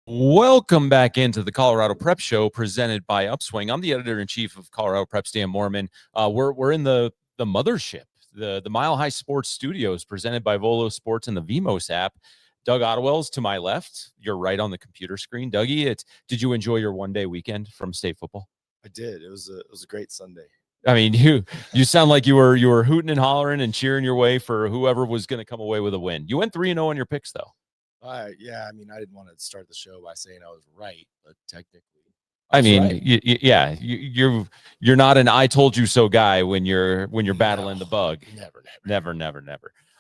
Welcome back into the Colorado Prep Show presented by UPSWING. I'm the editor-in-chief of Colorado Prep, Dan Mormon. We're in the mothership, the Mile High Sports Studios, presented by Volo Sports and the Vimos app. Doug Ottewell's to my left. You're right on the computer screen. Dougie, did you enjoy your one-day weekend from state football? I did. It was a great Sunday. I mean, you sound like you were hooting and hollering and cheering your way for whoever was going to come away with a win. You went 3-0 on your picks, though. Yeah, I mean, I didn't want to start the show by saying I was right, but technically, you're not an "I told you so" guy when you're battling the bug. Never.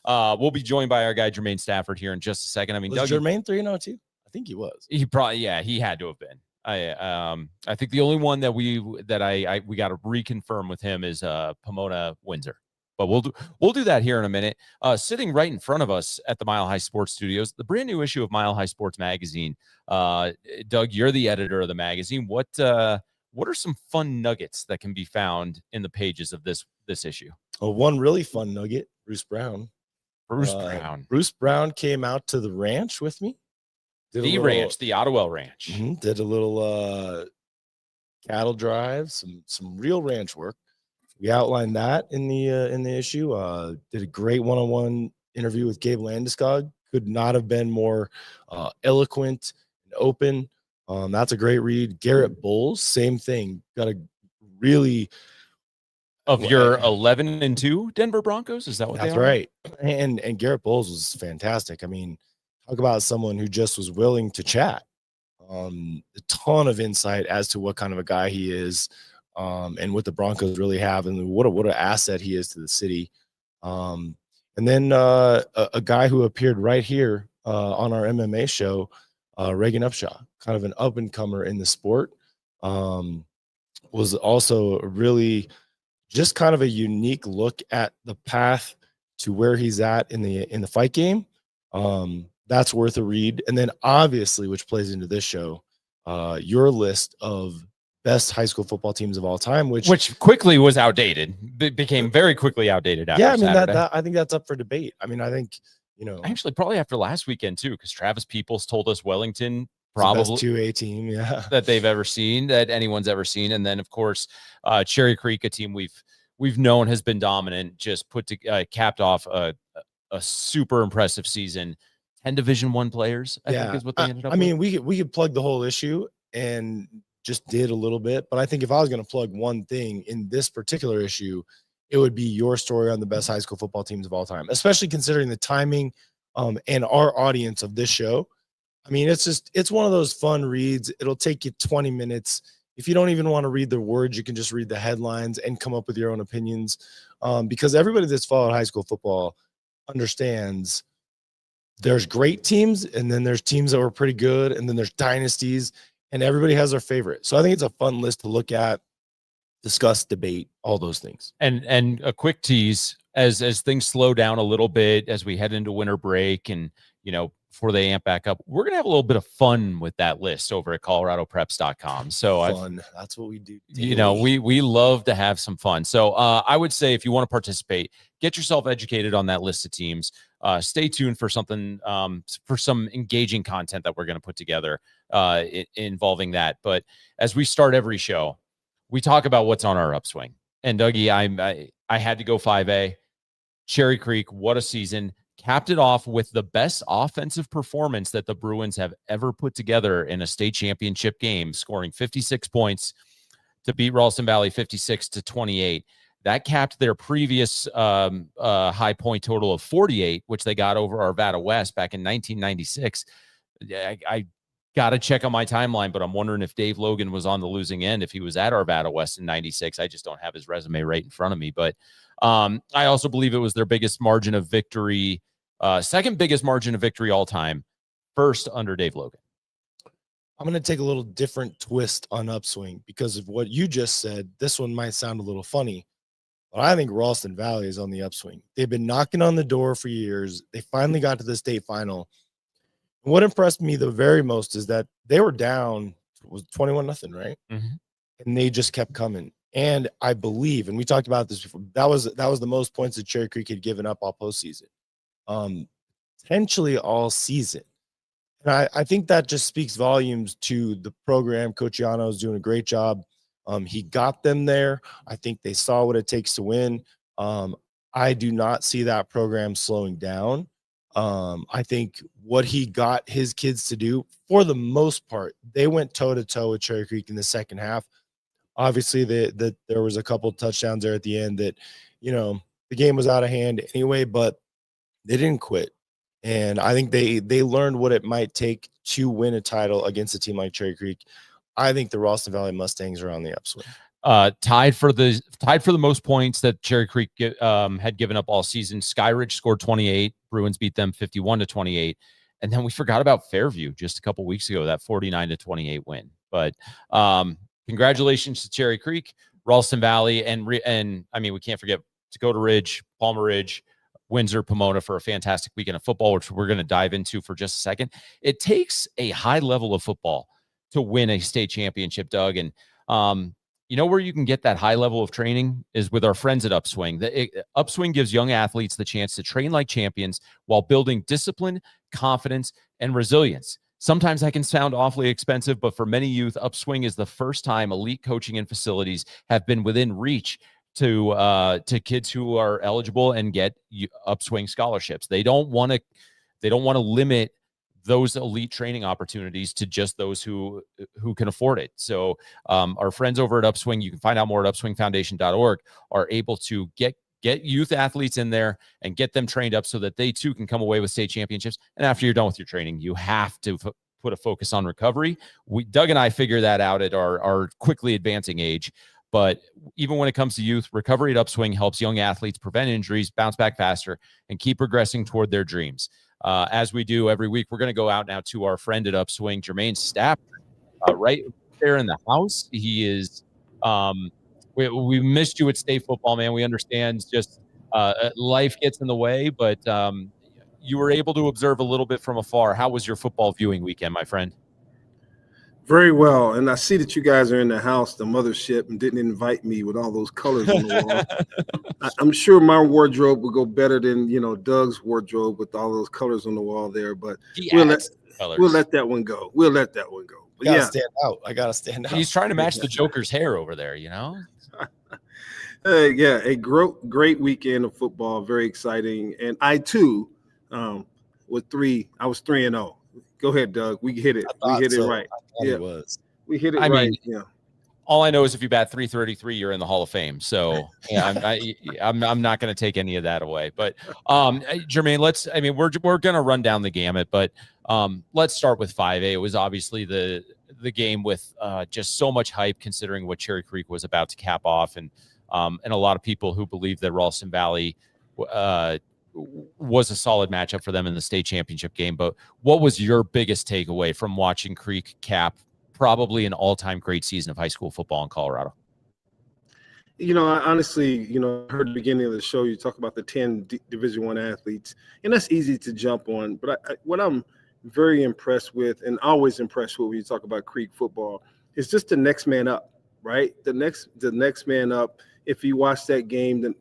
We'll be joined by our guy Jermaine Stafford here in just a second. I mean, was Jermaine 3-0 too? I think he was. He probably, he had to have been. I think the only one that we got to reconfirm with him is Pomona Windsor. But we'll do that here in a minute. Sitting right in front of us at the Mile High Sports Studios, the brand new issue of Mile High Sports Magazine. Doug, you're the editor of the magazine. What are some fun nuggets that can be found in the pages of this issue? Oh, one really fun nugget: Bruce Brown. Bruce Brown came out to the ranch with me. The Ottewell Ranch. Did a little cattle drive, some real ranch work. We outlined that in the issue. Did a great one-on-one interview with Gabe Landeskog. Could not have been more eloquent and open. That's a great read. Garrett Bowles, same thing. Got a really your 11-2 Denver Broncos. Is that what? That's right. And Garrett Bowles was fantastic. I mean, talk about someone who just was willing to chat. A ton of insight as to what kind of a guy he is. And what the Broncos really have, and what an asset he is to the city. And then a guy who appeared right here on our MMA show, Reagan Upshaw, kind of an up-and-comer in the sport, was also really just kind of a unique look at the path to where he's at in the fight game. That's worth a read. And then obviously, which plays into this show, your list of best high school football teams of all time, which quickly was outdated. Became very quickly outdated after Saturday. I think that's up for debate. I mean, I think, actually probably after last weekend too, because Travis Peoples told us Wellington probably the best 2A team, that they've ever seen, that anyone's ever seen. And then of course, Cherry Creek, a team we've known has been dominant, just capped off a super impressive season. 10 Division I players, I think is what they ended up with. I mean, we could plug the whole issue and just did a little bit, but I think if I was going to plug one thing in this particular issue, it would be your story on the best high school football teams of all time, especially considering the timing and our audience of this show. I mean, it's one of those fun reads. It'll take you 20 minutes. If you don't even want to read the words, you can just read the headlines and come up with your own opinions, because everybody that's followed high school football understands there's great teams, and then there's teams that were pretty good, and then there's dynasties, and everybody has their favorite. So I think it's a fun list to look at, discuss, debate, all those things. And a quick tease as things slow down a little bit, as we head into winter break and, before they amp back up, we're going to have a little bit of fun with that list over at coloradopreps.com. So fun. That's what we do. We love to have some fun. So I would say if you want to participate, get yourself educated on that list of teams. Stay tuned for something, for some engaging content that we're going to put together involving that. But as we start every show, we talk about what's on our upswing. And Dougie, I had to go 5A. Cherry Creek, what a season. Capped it off with the best offensive performance that the Bruins have ever put together in a state championship game, scoring 56 points to beat Ralston Valley 56-28. That capped their previous high point total of 48, which they got over Arvada West back in 1996. I got to check on my timeline, but I'm wondering if Dave Logan was on the losing end, if he was at Arvada West in 96. I just don't have his resume right in front of me. But I also believe it was their biggest margin of victory, second biggest margin of victory all time, first under Dave Logan. I'm going to take a little different twist on upswing because of what you just said. This one might sound a little funny, but I think Ralston Valley is on the upswing. They've been knocking on the door for years. They finally got to the state final. And what impressed me the very most is that they were down, it was 21-0, right? Mm-hmm. And they just kept coming. And I believe, and we talked about this before, that was the most points that Cherry Creek had given up all postseason, potentially all season. And I think that just speaks volumes to the program. Coach Yano is doing a great job. He got them there. I think they saw what it takes to win. I do not see that program slowing down. I think what he got his kids to do, for the most part, they went toe-to-toe with Cherry Creek in the second half. Obviously, there was a couple touchdowns there at the end that, the game was out of hand anyway, but they didn't quit. And I think they learned what it might take to win a title against a team like Cherry Creek. I think the Ralston Valley Mustangs are on the upswing. Tied for the most points that Cherry Creek had given up all season. Skyridge scored 28. Bruins beat them 51-28. And then we forgot about Fairview just a couple weeks ago, that 49-28 win. But congratulations to Cherry Creek, Ralston Valley, and I mean, we can't forget Dakota Ridge, Palmer Ridge, Windsor, Pomona for a fantastic weekend of football, which we're going to dive into for just a second. It takes a high level of football to win a state championship, Doug. And you know where you can get that high level of training is with our friends at Upswing. Upswing gives young athletes the chance to train like champions while building discipline, confidence, and resilience. Sometimes that can sound awfully expensive, but for many youth, Upswing is the first time elite coaching and facilities have been within reach to kids who are eligible and get Upswing scholarships. They don't want to limit those elite training opportunities to just those who can afford it. So our friends over at Upswing, you can find out more at upswingfoundation.org, are able to get youth athletes in there and get them trained up so that they too can come away with state championships. And after you're done with your training, you have to put a focus on recovery. Doug and I figure that out at our quickly advancing age. But even when it comes to youth, recovery at Upswing helps young athletes prevent injuries, bounce back faster, and keep progressing toward their dreams. As we do every week, we're going to go out now to our friend at Upswing, Jermaine Stafford, right there in the house. He is we missed you at state football, man. We understand just life gets in the way, but you were able to observe a little bit from afar. How was your football viewing weekend, my friend? Very well. And I see that you guys are in the house, the mothership, and didn't invite me with all those colors on the wall. I'm sure my wardrobe would go better than, Doug's wardrobe with all those colors on the wall there, but we'll let that one go. We'll let that one go. But gotta stand out. I gotta stand out. He's trying to match the Joker's hair over there, Yeah, a great weekend of football, very exciting. And I too was 3-0. Go ahead, Doug. We hit it. We hit it right. Yeah, we hit it right. Yeah. All I know is if you bat .333, you're in the Hall of Fame. So yeah, I'm not going to take any of that away. But Jermaine, we're going to run down the gamut, but let's start with 5A. It was obviously the game with just so much hype considering what Cherry Creek was about to cap off, and a lot of people who believe that Ralston Valley was a solid matchup for them in the state championship game. But what was your biggest takeaway from watching Creek cap probably an all-time great season of high school football in Colorado? I honestly, heard the beginning of the show, you talk about the 10 Division I athletes, and that's easy to jump on. But what I'm very impressed with, and always impressed with when you talk about Creek football, is just the next man up, right? The next man up. If you watch that game, then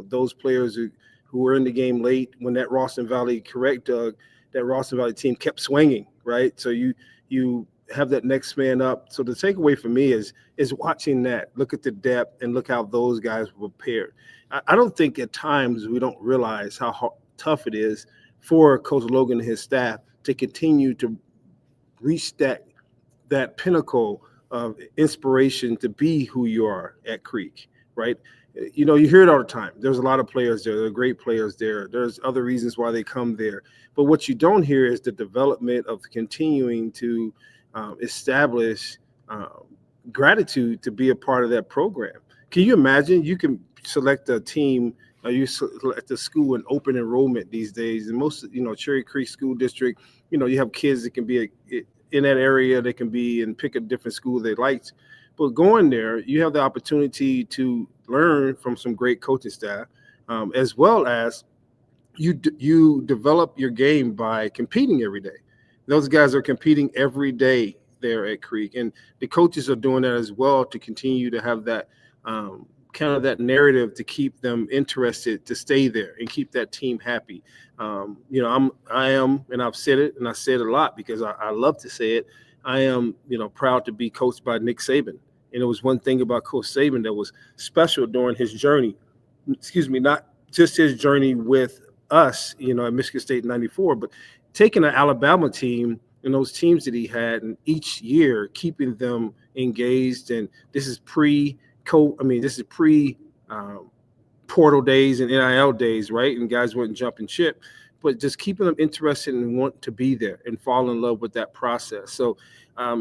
those players who were in the game late when that Ralston Valley, correct, Doug, that Ralston Valley team kept swinging, right? So you have that next man up. So the takeaway for me is watching that. Look at the depth and look how those guys were prepared. I don't think at times we don't realize how tough it is for Coach Logan and his staff to continue to reach that pinnacle of inspiration to be who you are at Creek, right? You hear it all the time. There's a lot of players there. There are great players there. There's other reasons why they come there. But what you don't hear is the development of continuing to establish gratitude to be a part of that program. Can you imagine? You can select a team, you select a school in open enrollment these days. And most, Cherry Creek School District, you have kids that can be in that area. They can be and pick a different school they liked. But going there, you have the opportunity to learn from some great coaching staff, as well as you develop your game by competing every day. Those guys are competing every day there at Creek, and the coaches are doing that as well to continue to have that kind of that narrative to keep them interested to stay there and keep that team happy. You know, I am, and I've said it, and I say it a lot because I love to say it. I am, you know, proud to be coached by Nick Saban. And it was one thing about Coach Saban that was special during his journey. Excuse me, not just his journey with us, you know, at Michigan State in '94, but taking an Alabama team and those teams that he had, and each year keeping them engaged. And this is pre portal days and NIL days, right? And guys wouldn't jump and ship, but just keeping them interested and want to be there and fall in love with that process. So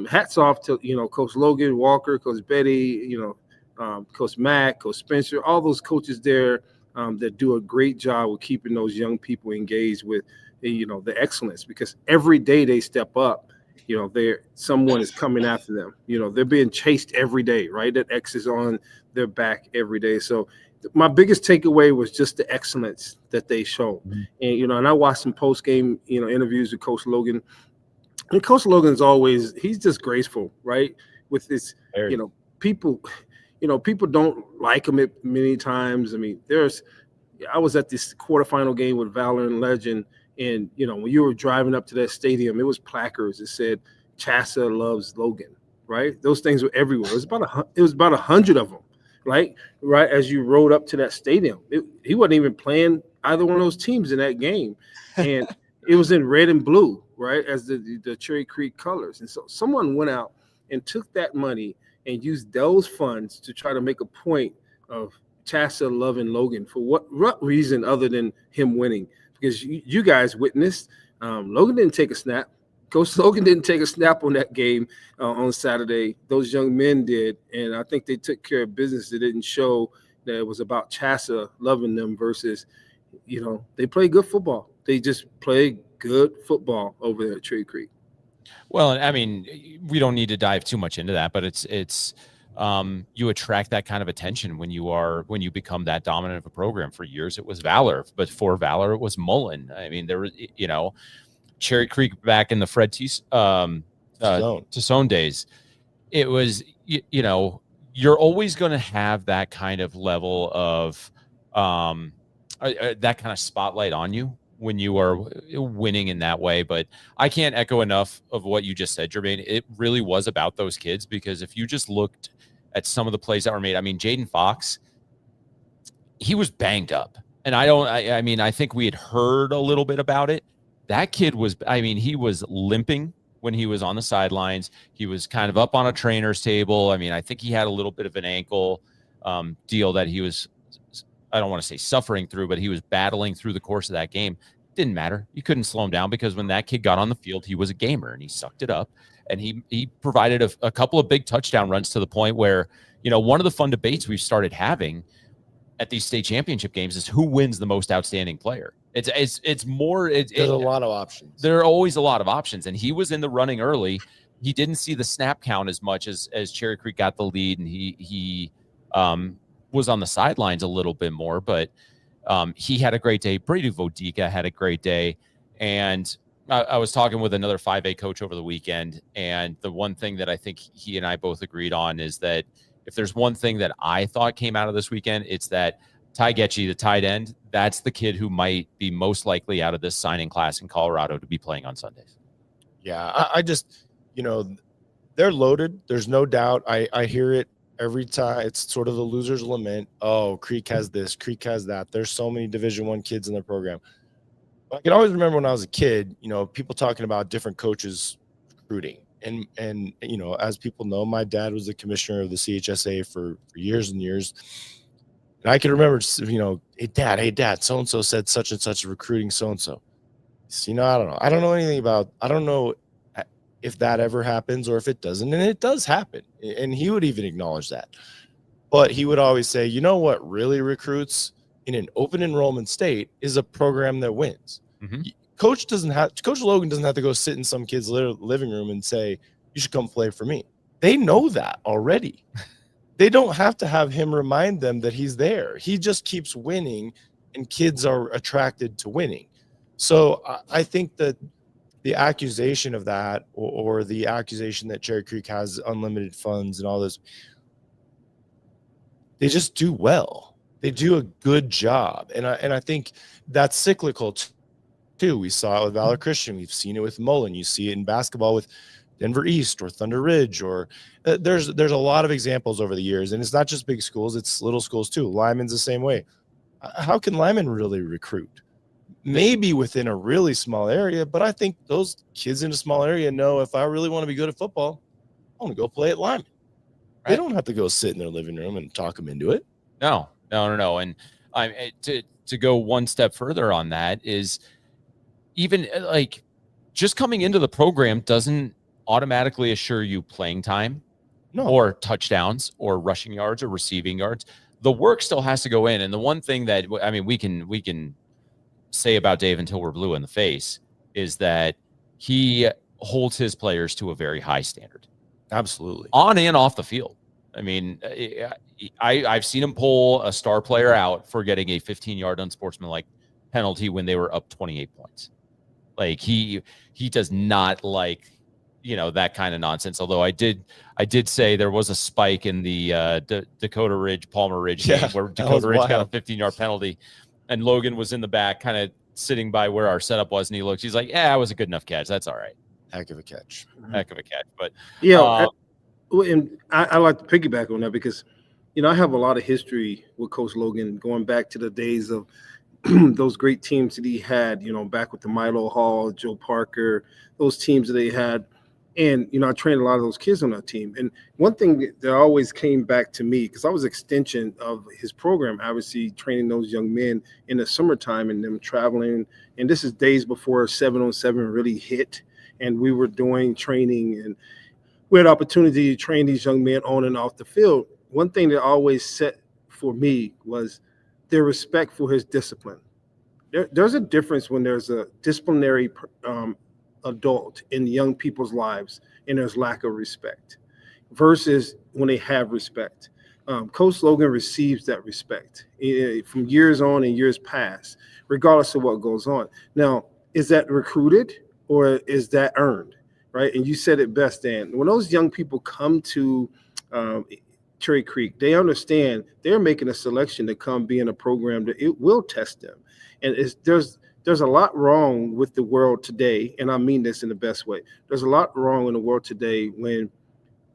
hats off to, you know, Coach Logan, Walker, Coach Betty, you know, Coach Mack, Coach Spencer, all those coaches there that do a great job with keeping those young people engaged with, you know, the excellence, because every day they step up, you know, someone is coming after them. You know, they're being chased every day, right? That X is on their back every day. So my biggest takeaway was just the excellence that they show. Mm-hmm. And, you know, and I watched some post-game, you know, interviews with Coach Logan. And Coach Logan's he's just graceful, right? With this, you know, people don't like him many times. I mean, I was at this quarterfinal game with Valor and Legend, and, you know, when you were driving up to that stadium, it was placards that said, "Chassa loves Logan," right? Those things were everywhere. It was about 100 of them, right as you rode up to that stadium. He wasn't even playing either one of those teams in that game, and it was in red and blue, right, as the Cherry Creek colors. And so someone went out and took that money and used those funds to try to make a point of Chassa loving Logan. For what reason other than him winning? Because you guys witnessed, Logan didn't take a snap. Coach Logan didn't take a snap on that game on Saturday. Those young men did, and I think they took care of business. They didn't show that it was about Chassa loving them versus, you know, they play good football. They just play good football over there at Cherry Creek. Well, I mean, we don't need to dive too much into that, but it's you attract that kind of attention when you become that dominant of a program. For years it was Valor, but for Valor it was Mullen. I mean, there was, you know, Cherry Creek back in the Fred Tassone days. It was, you know, you're always going to have that kind of level of that kind of spotlight on you when you are winning in that way. But I can't echo enough of what you just said, Jermaine. It really was about those kids, because if you just looked at some of the plays that were made, I mean, Jaden Fox, he was banged up. And I mean, I think we had heard a little bit about it. That kid was, I mean, he was limping when he was on the sidelines. He was kind of up on a trainer's table. I mean, I think he had a little bit of an ankle deal that he was, I don't want to say suffering through, but he was battling through the course of that game. Didn't matter. You couldn't slow him down, because when that kid got on the field, he was a gamer and he sucked it up. And he provided a couple of big touchdown runs to the point where, you know, one of the fun debates we've started having at these state championship games is who wins the most outstanding player. There's a lot of options. There are always a lot of options. And he was in the running early. He didn't see the snap count as much as Cherry Creek got the lead, and he was on the sidelines a little bit more, but he had a great day. Brady Vodica had a great day. And I was talking with another 5A coach over the weekend, and the one thing that I think he and I both agreed on is that if there's one thing that I thought came out of this weekend, it's that Ty Getchie, the tight end, that's the kid who might be most likely out of this signing class in Colorado to be playing on Sundays. Yeah, I just, you know, they're loaded. There's no doubt. I hear it every time. It's sort of the loser's lament. Oh, Creek has this, Creek has that. There's so many Division I kids in their program. I can always remember when I was a kid, you know, people talking about different coaches recruiting. And you know, as people know, my dad was the commissioner of the CHSA for years and years. And I can remember, you know, hey dad, so-and-so said such and such recruiting so-and-so. So, you know, I don't know anything about, I don't know if that ever happens or if it doesn't. And it does happen. And he would even acknowledge that. But he would always say, you know what really recruits in an open enrollment state is a program that wins. Mm-hmm. Coach Logan doesn't have to go sit in some kid's living room and say, you should come play for me. They know that already. They don't have to have him remind them that he's there. He just keeps winning, and kids are attracted to winning. So I think that the accusation of that, or the accusation that Cherry Creek has unlimited funds and all this, they just do well. They do a good job. And I think that's cyclical too. We saw it with Valor Christian. We've seen it with Mullen. You see it in basketball with Denver East or Thunder Ridge, or there's a lot of examples over the years. And it's not just big schools, it's little schools too. Lyman's the same way. How can Lyman really recruit? Maybe within a really small area, but I think those kids in a small area know, if I really want to be good at football, I want to go play at Lyman. Right? They don't have to go sit in their living room and talk them into it. No. And to go one step further on that is, even like just coming into the program doesn't automatically assure you playing time or touchdowns or rushing yards or receiving yards. The work still has to go in. And the one thing that, I mean, we can say about Dave until we're blue in the face is that he holds his players to a very high standard. Absolutely. On and off the field. I mean, I've seen him pull a star player out for getting a 15-yard unsportsmanlike penalty when they were up 28 points. Like he does not like, that kind of nonsense. Although I did say there was a spike in the Dakota Ridge, Palmer Ridge game where Dakota Ridge got a 15-yard penalty, and Logan was in the back, kind of sitting by where our setup was, and he's like, "Yeah, it was a good enough catch. That's all right." Heck of a catch. But and I like to piggyback on that because, I have a lot of history with Coach Logan going back to the days of those great teams that he had, back with the Milo Hall, Joe Parker, those teams that they had. And, I trained a lot of those kids on that team. And one thing that always came back to me, because I was extension of his program, obviously training those young men in the summertime and them traveling. And this is days before 7-on-7 really hit. And we were doing training, and we had opportunity to train these young men on and off the field. One thing that always set for me was their respect for his discipline. There's a difference when there's a disciplinary adult in young people's lives and there's lack of respect versus when they have respect. Coach Logan receives that respect from years on and years past, regardless of what goes on. Now, is that recruited or is that earned, right? And you said it best, Dan. When those young people come to Cherry Creek, they understand they're making a selection to come be in a program that it will test them. And there's a lot wrong with the world today, and I mean this in the best way. There's a lot wrong in the world today when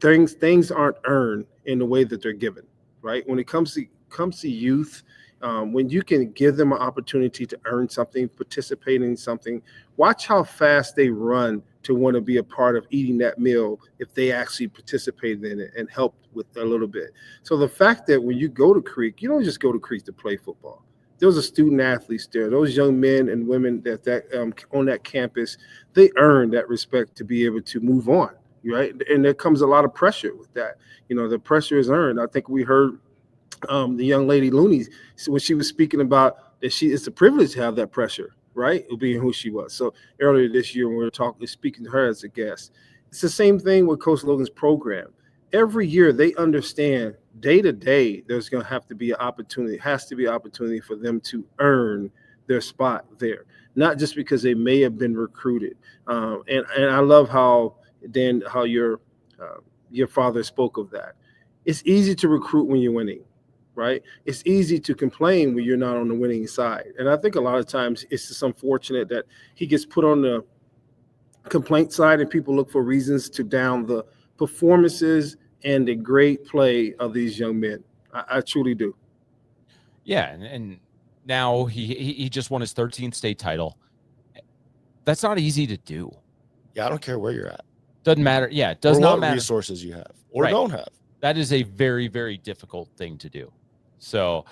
things aren't earned in the way that they're given, right? When it comes to youth, when you can give them an opportunity to earn something, participate in something, watch how fast they run to want to be a part of eating that meal if they actually participated in it and helped with a little bit. So the fact that when you go to Creek, you don't just go to Creek to play football. Those are student athletes there. Those young men and women that on that campus, they earn that respect to be able to move on, right? And there comes a lot of pressure with that. The pressure is earned. I think we heard the young lady Looney when she was speaking about that it's a privilege to have that pressure, right? Being who she was. So earlier this year when we were speaking to her as a guest, it's the same thing with Coach Logan's program. Every year they understand day to day there's going to have to be an opportunity, for them to earn their spot there, not just because they may have been recruited. And I love how your father spoke of that. It's easy to recruit when you're winning, right? It's easy to complain when you're not on the winning side. And I think a lot of times it's just unfortunate that he gets put on the complaint side and people look for reasons to down the performances and the great play of these young men. I truly do. Yeah, and now he just won his 13th state title. That's not easy to do. Yeah, I don't care where you're at. Doesn't matter. Yeah, it does not matter. What resources you have or don't have. That is a very, very difficult thing to do. So,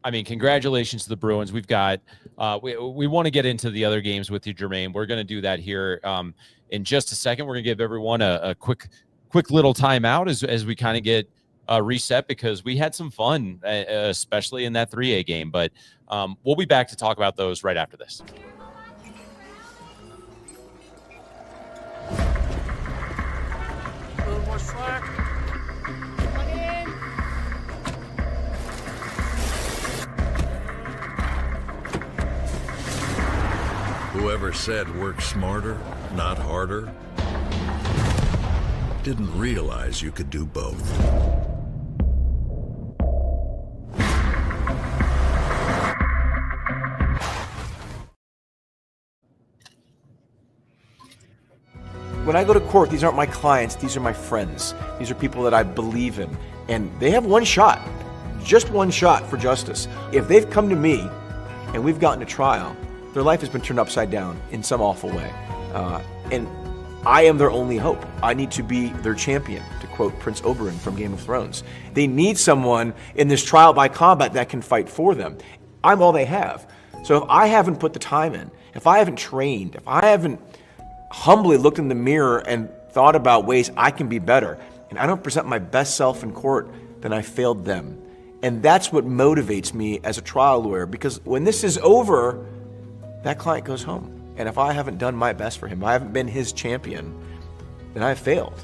congratulations to the Bruins. We've got we want to get into the other games with you, Jermaine. We're going to do that here in just a second. We're going to give everyone a quick little timeout as we kind of get reset because we had some fun, especially in that 3A game. But we'll be back to talk about those right after this. A little more slack. Come in. Whoever said work smarter, not harder, didn't realize you could do both. When I go to court, these aren't my clients, these are my friends. These are people that I believe in. And they have one shot, just one shot for justice. If they've come to me and we've gotten to trial, their life has been turned upside down in some awful way. And I am their only hope. I need to be their champion, to quote Prince Oberyn from Game of Thrones. They need someone in this trial by combat that can fight for them. I'm all they have. So if I haven't put the time in, if I haven't trained, if I haven't humbly looked in the mirror and thought about ways I can be better, and I don't present my best self in court, then I failed them. And that's what motivates me as a trial lawyer, because when this is over, that client goes home. And if I haven't done my best for him, I haven't been his champion, then I've failed.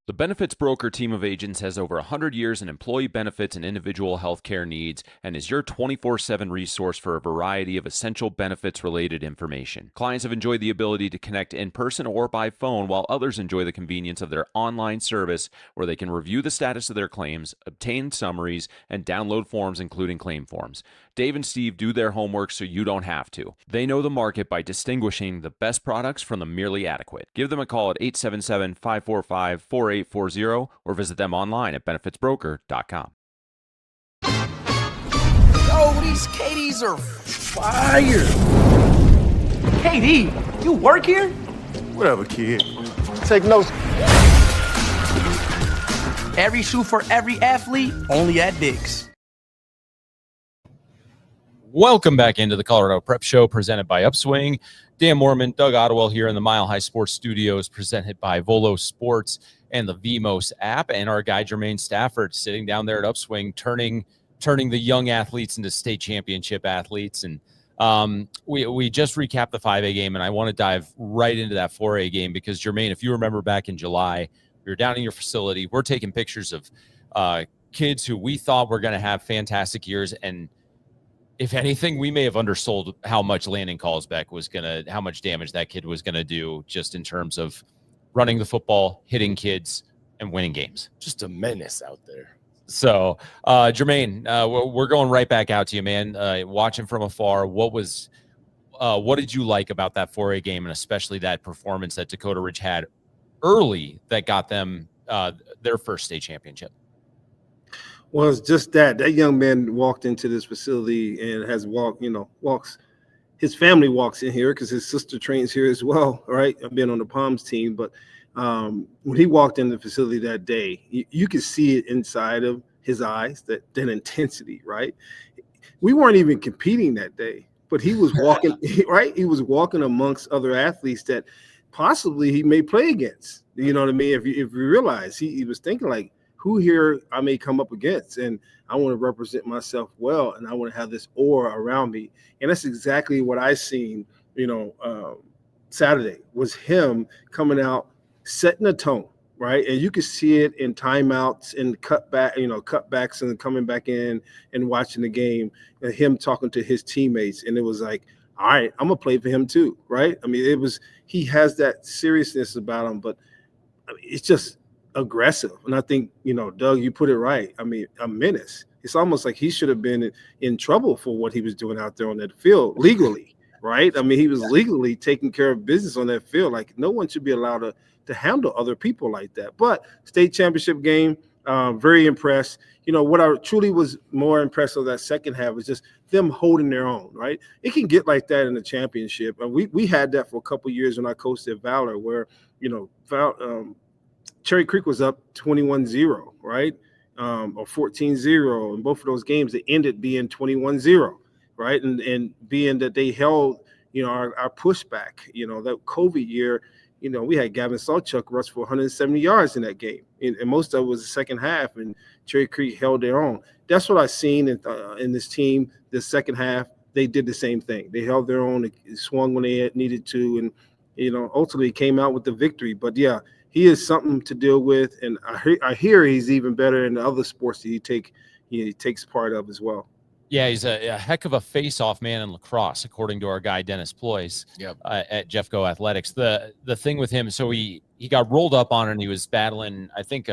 The Benefits Broker team of agents has over 100 years in employee benefits and individual health care needs and is your 24/7 resource for a variety of essential benefits-related information. Clients have enjoyed the ability to connect in person or by phone, while others enjoy the convenience of their online service where they can review the status of their claims, obtain summaries, and download forms including claim forms. Dave and Steve do their homework so you don't have to. They know the market by distinguishing the best products from the merely adequate. Give them a call at 877-545-4840 or visit them online at benefitsbroker.com. Yo, these KDs are fire. KD, you work here? Whatever, kid. Take notes. Every shoe for every athlete, only at Dick's. Welcome back into the Colorado Prep Show presented by Upswing. Dan Mormon, Doug Ottewell here in the Mile High Sports Studios presented by Volo Sports and the VMOS app, and our guy Jermaine Stafford sitting down there at Upswing turning the young athletes into state championship athletes. And we just recapped the 5A game, and I want to dive right into that 4A game because, Jermaine, if you remember back in July, we were down in your facility. We're taking pictures of kids who we thought were going to have fantastic years, and if anything, we may have undersold how much Landon Callsbeck was how much damage that kid was gonna do just in terms of running the football, hitting kids, and winning games. Just a menace out there. So, Jermaine, we're going right back out to you, man. Watching from afar, what did you like about that 4A game, and especially that performance that Dakota Ridge had early that got them their first state championship? Well, it's just that young man walked into this facility and has walks. His family walks in here because his sister trains here as well, right? I've been on the Palms team, but when he walked in the facility that day, you could see it inside of his eyes, that intensity, right? We weren't even competing that day, but he was walking, right? He was walking amongst other athletes that possibly he may play against. You know what I mean? If you realize he was thinking like, who here I may come up against, and I want to represent myself well, and I want to have this aura around me. And that's exactly what I seen, Saturday was him coming out, setting a tone, right? And you could see it in timeouts and cutbacks and coming back in and watching the game, and him talking to his teammates. And it was like, all right, I'm gonna play for him too, right? I mean, he has that seriousness about him, but I mean, it's just aggressive. And I think, Doug, you put it right. I mean, a menace. It's almost like he should have been in trouble for what he was doing out there on that field legally, right? I mean, he was legally taking care of business on that field. Like, no one should be allowed to handle other people like that. But state championship game, very impressed. What I truly was more impressed with that second half was just them holding their own, right? It can get like that in the championship. And we had that for a couple of years when I coached at Valor, where, Cherry Creek was up 21-0, right? Or 14-0. In both of those games, it ended being 21-0, right? And being that they held, our pushback, that COVID year, we had Gavin Sawchuk rush for 170 yards in that game. And most of it was the second half, and Cherry Creek held their own. That's what I've seen in this team. The second half, they did the same thing. They held their own, they swung when they needed to, and, ultimately came out with the victory. But, yeah, he is something to deal with, and I hear he's even better in the other sports that he takes part of as well. Yeah, he's a heck of a face-off man in lacrosse, according to our guy Dennis Ploys at Jeffco Athletics. The thing with him, so he got rolled up on and he was battling, I think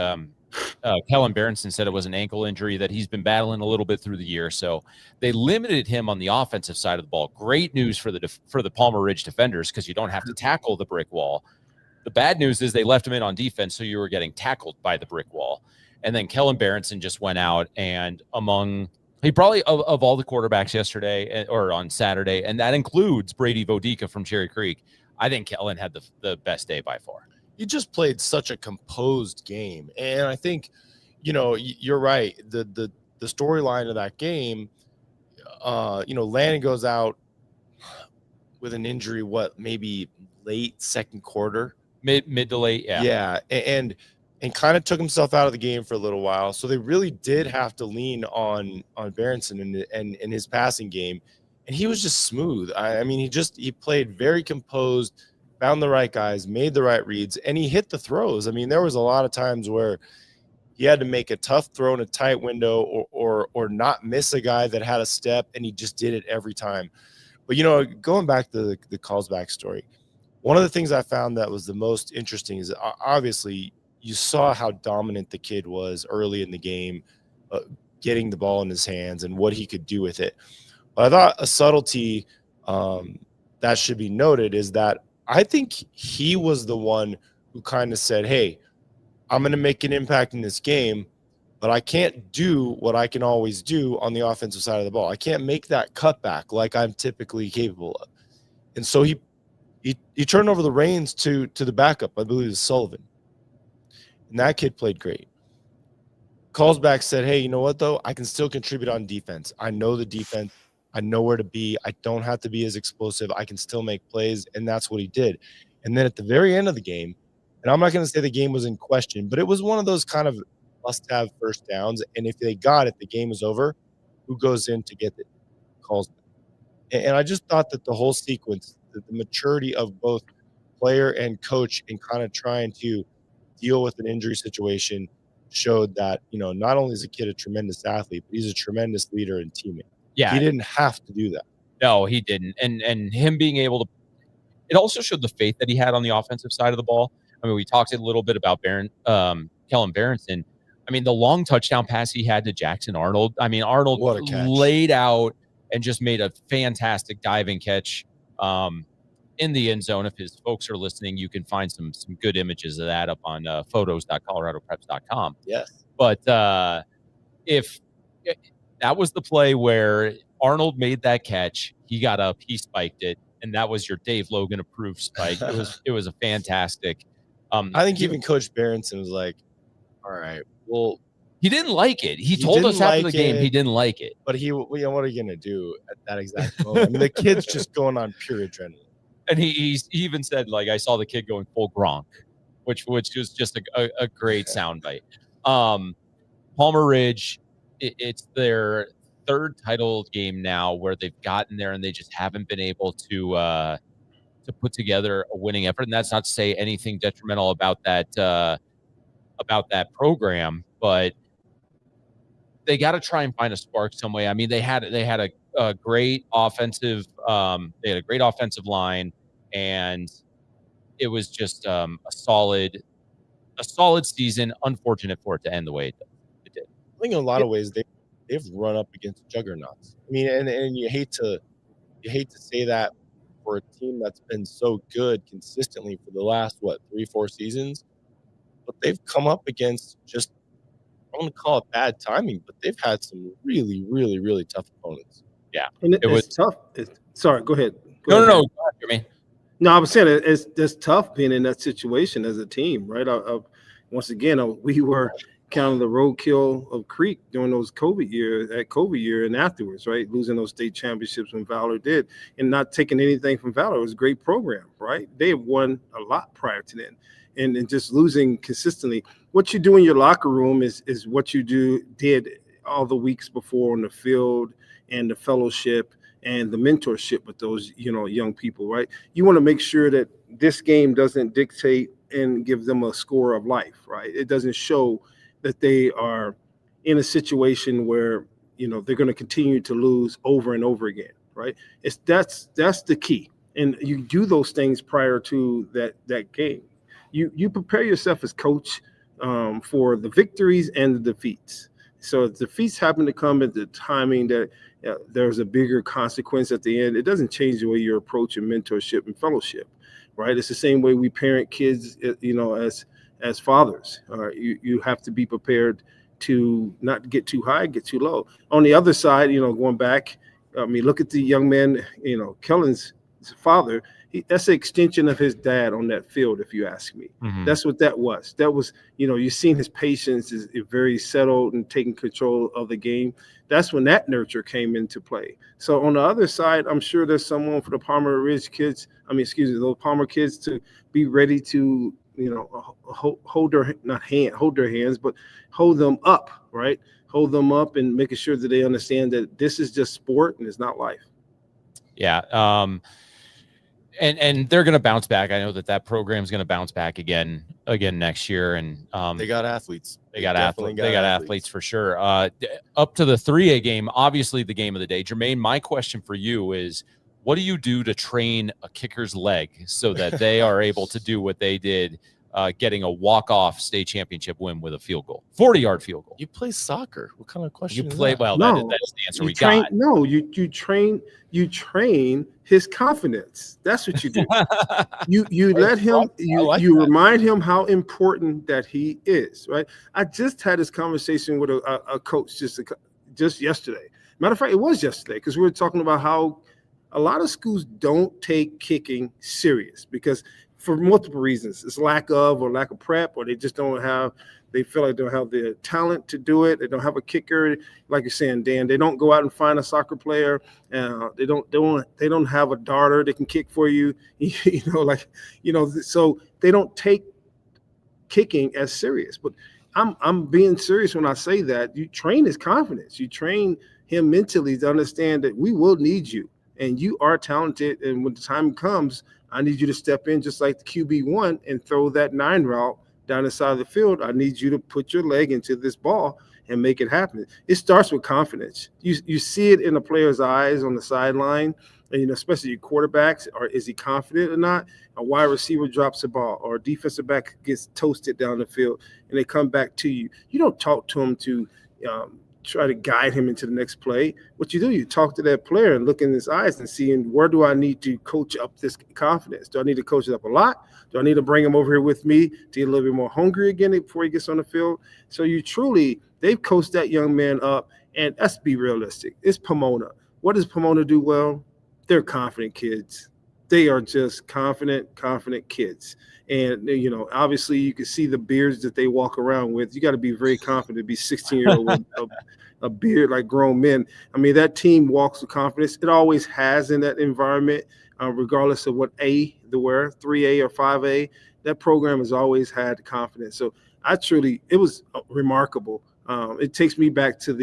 Kellen Berenson said it was an ankle injury that he's been battling a little bit through the year. So they limited him on the offensive side of the ball. Great news for the Palmer Ridge defenders because you don't have to tackle the brick wall. The bad news is they left him in on defense, so you were getting tackled by the brick wall. And then Kellen Berenson just went out, and he probably of all the quarterbacks yesterday or on Saturday, and that includes Brady Vodica from Cherry Creek, I think Kellen had the best day by far. He just played such a composed game. And I think, you're right. The storyline of that game, Landon goes out with an injury, maybe late second quarter? Mid to late, yeah. Yeah, and kind of took himself out of the game for a little while. So they really did have to lean on Berenson and his passing game. And he was just smooth. I mean, he played very composed, found the right guys, made the right reads, and he hit the throws. I mean, there was a lot of times where he had to make a tough throw in a tight window or not miss a guy that had a step, and he just did it every time. But, going back to the Carlsbad story, one of the things I found that was the most interesting is obviously you saw how dominant the kid was early in the game, getting the ball in his hands and what he could do with it. But I thought a subtlety that should be noted is that I think he was the one who kind of said, hey, I'm going to make an impact in this game, but I can't do what I can always do on the offensive side of the ball. I can't make that cutback like I'm typically capable of. And so he turned over the reins to the backup, I believe it was Sullivan. And that kid played great. Carlsbad said, hey, you know what, though? I can still contribute on defense. I know the defense. I know where to be. I don't have to be as explosive. I can still make plays, and that's what he did. And then at the very end of the game, and I'm not going to say the game was in question, but it was one of those kind of must-have first downs. And if they got it, the game was over. Who goes in to get it? Carlsbad. And I just thought that the whole sequence, the maturity of both player and coach in kind of trying to deal with an injury situation showed that, not only is the kid a tremendous athlete, but he's a tremendous leader and teammate. Yeah. He didn't have to do that. No, he didn't. And him being able to – it also showed the faith that he had on the offensive side of the ball. I mean, we talked a little bit about Kellen Berenson. I mean, the long touchdown pass he had to Jackson Arnold. I mean, Arnold laid out and just made a fantastic diving catch in the end zone. If his folks are listening, you can find some good images of that up on photos.coloradopreps.com. Yes. But if that was the play where Arnold made that catch, he got up, he spiked it, and that was your Dave Logan approved spike. It was a fantastic. I think even Coach Berenson was like, all right, well, he didn't like it. He told us after the game he didn't like it. But what are you going to do at that exact moment? I mean, the kid's just going on pure adrenaline. And he even said, like, I saw the kid going full Gronk, which was just a great soundbite. Palmer Ridge, it's their third title game now where they've gotten there and they just haven't been able to put together a winning effort. And that's not to say anything detrimental about that program, but they got to try and find a spark some way. I mean, they had a great offensive line, and it was just a solid season. Unfortunate for it to end the way it did. I think in a lot of ways they've run up against juggernauts. I mean, and you hate to say that for a team that's been so good consistently for the last 3-4 seasons, but they've come up against just, I don't want to call it bad timing, but they've had some really, really, really tough opponents. Yeah, and it was tough. Sorry, go ahead. No. Go ahead, Jermaine. No, I was saying it's tough being in that situation as a team, right? Once again, we were kind of the roadkill of Creek during those COVID year and afterwards, right? Losing those state championships when Valor did, and not taking anything from Valor. It was a great program, right? They have won a lot prior to then, and just losing consistently. What you do in your locker room is what you did all the weeks before on the field, and the fellowship and the mentorship with those, young people, right? You want to make sure that this game doesn't dictate and give them a score of life, right? It doesn't show that they are in a situation where, they're going to continue to lose over and over again, right? That's the key. And you do those things prior to that game. You prepare yourself as coach for the victories and the defeats. So if defeats happen to come at the timing that there's a bigger consequence at the end, it doesn't change the way you're approaching mentorship and fellowship, right? It's the same way we parent kids, as fathers. You have to be prepared to not get too high, get too low. On the other side, going back, I mean, look at the young man, Kellen's father. That's an extension of his dad on that field, if you ask me. Mhm. That's what that was. That was, you've seen his patience is very settled and taking control of the game. That's when that nurture came into play. So on the other side, I'm sure there's someone for the Palmer Ridge kids, those Palmer kids to be ready to, hold their hands, but hold them up, right? Hold them up and making sure that they understand that this is just sport and it's not life. Yeah. And they're going to bounce back. I know that program is going to bounce back again next year. And they got athletes. They got athletes for sure. Up to the 3A game, obviously the game of the day. Jermaine, my question for you is, what do you do to train a kicker's leg so that they are able to do what they did, getting a walk-off state championship win with a field goal, 40-yard field goal? You play soccer. What kind of question? You play well. No, that is the answer we got. got. No, you train his confidence. That's what you do. you let him. You remind him how important that he is. Right. I just had this conversation with a coach just yesterday. Matter of fact, it was yesterday because we were talking about how a lot of schools don't take kicking serious because for multiple reasons. It's lack of prep, or they just they feel like they don't have the talent to do it. They don't have a kicker. Like you're saying, Dan, they don't go out and find a soccer player. They don't have a darter that can kick for you. So they don't take kicking as serious. But I'm being serious when I say that. You train his confidence. You train him mentally to understand that we will need you. And you are talented, and when the time comes, I need you to step in just like the QB1 and throw that 9 route down the side of the field. I need you to put your leg into this ball and make it happen. It starts with confidence. You see it in the player's eyes on the sideline, and especially your quarterbacks. Or is he confident or not? A wide receiver drops the ball, or a defensive back gets toasted down the field, and they come back to you. You don't talk to him to try to guide him into the next play. What you do, you talk to that player and look in his eyes and seeing, where do I need to coach up this confidence? Do I need to coach it up a lot? Do I need to bring him over here with me to get a little bit more hungry again before he gets on the field? So they've coached that young man up, and let's be realistic. It's Pomona. What does Pomona do well? They're confident kids. They are just confident kids. And, obviously you can see the beards that they walk around with. You got to be very confident to be 16-year-old with a beard like grown men. I mean, that team walks with confidence. It always has in that environment, regardless of what A they were, 3A or 5A. That program has always had confidence. So it was remarkable. It takes me back to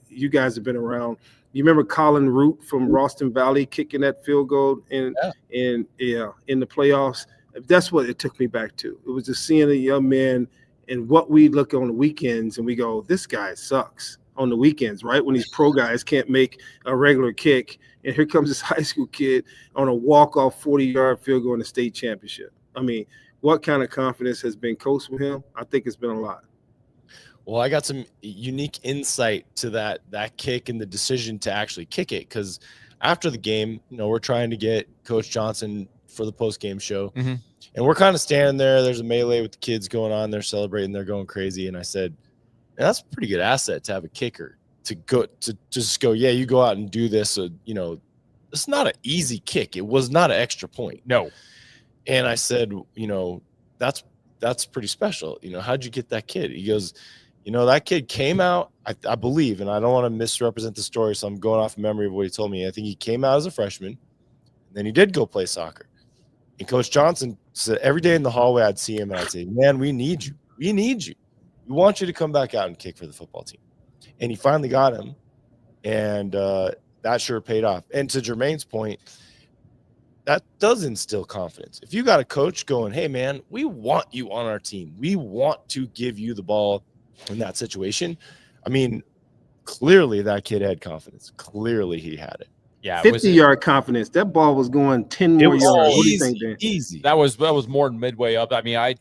you guys have been around. You remember Colin Root from Ralston Valley kicking that field goal in the playoffs? That's what it took me back to. It was just seeing a young man and what we look on the weekends and we go, this guy sucks on the weekends, right? When these pro guys can't make a regular kick. And here comes this high school kid on a walk-off 40-yard field goal in the state championship. I mean, what kind of confidence has been coached with him? I think it's been a lot. Well, I got some unique insight to that kick and the decision to actually kick it, because after the game, we're trying to get Coach Johnson for the post-game show. Mm-hmm. And we're kind of standing there. There's a melee with the kids going on. They're celebrating. They're going crazy. And I said, that's a pretty good asset to have a kicker to just go, yeah, you go out and do this. It's not an easy kick. It was not an extra point. No. And I said, that's pretty special. How'd you get that kid? He goes, that kid came out, I believe, and I don't want to misrepresent the story, so I'm going off memory of what he told me. I think he came out as a freshman, and then he did go play soccer. And Coach Johnson said every day in the hallway I'd see him and I'd say, man, we need you. We need you. We want you to come back out and kick for the football team. And he finally got him, and that sure paid off. And to Jermaine's point, that does instill confidence. If you got a coach going, hey, man, we want you on our team. We want to give you the ball in that situation. I mean, clearly that kid had confidence. Clearly he had it. Yeah, 50-yard confidence. That ball was going 10 more yards. What do you think, Dan? Easy. That was more than midway up. I mean,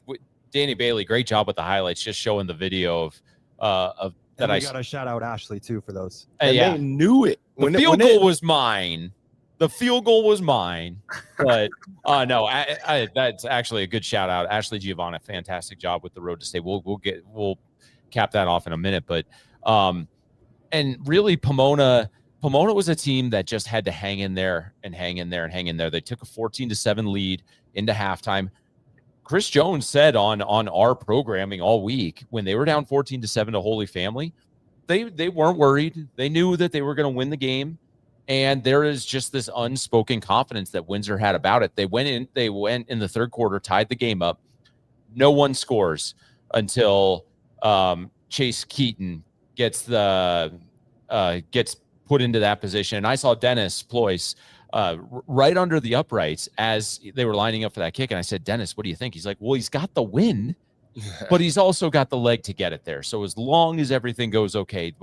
Danny Bailey, great job with the highlights, just showing the video of that. And we got to shout out Ashley too for those. And yeah, they knew it. the field goal was mine. The field goal was mine, but no, that's actually a good shout out. Ashley Giovanna, fantastic job with the road to state. We'll cap that off in a minute, but and really Pomona was a team that just had to hang in there. They took a 14-7 lead into halftime. Chris Jones said on our programming all week, when they were down 14-7 to Holy Family, they weren't worried. They knew that they were going to win the game. And there is just this unspoken confidence that Windsor had about it. They went in the third quarter, tied the game up. No one scores until Chase Keaton gets put into that position. And I saw Dennis Ployce right under the uprights as they were lining up for that kick. And I said, Dennis, what do you think? He's like, well, he's got the win, but he's also got the leg to get it there. So as long as everything goes okay,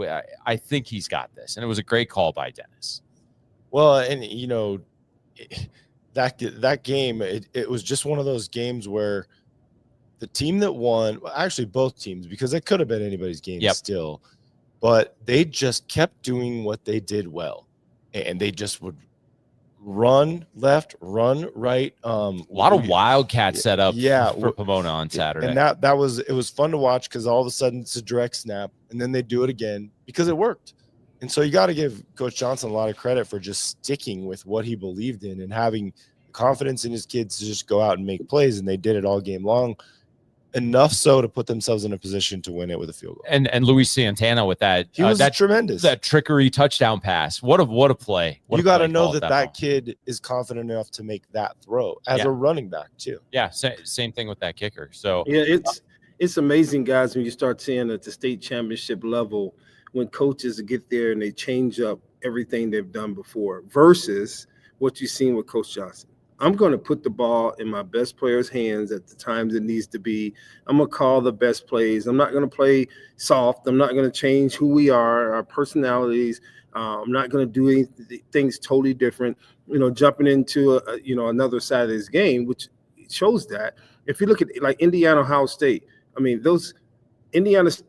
I think he's got this. And it was a great call by Dennis. Well, and you know, that game, it was just one of those games where the team that won, well, actually both teams, because it could have been anybody's game still, but they just kept doing what they did well, and they just would run left, run right. A lot of wildcat setup for Pomona on Saturday. And it was fun to watch because all of a sudden it's a direct snap, and then they do it again because it worked. And so you got to give Coach Johnson a lot of credit for just sticking with what he believed in and having confidence in his kids to just go out and make plays. And they did it all game long, enough so to put themselves in a position to win it with a field goal. And Luis Santana with that, he was tremendous. That trickery touchdown pass. What a play. You got to know that kid is confident enough to make that throw as a running back too. Yeah, same thing with that kicker. So yeah, it's amazing, guys, when you start seeing at the state championship level, when coaches get there and they change up everything they've done before versus what you've seen with Coach Johnson. I'm going to put the ball in my best player's hands at the times it needs to be. I'm going to call the best plays. I'm not going to play soft. I'm not going to change who we are, our personalities. I'm not going to do things totally different, jumping into another side of this game, which shows that. If you look at like Indiana, Ohio State, I mean, those Indiana's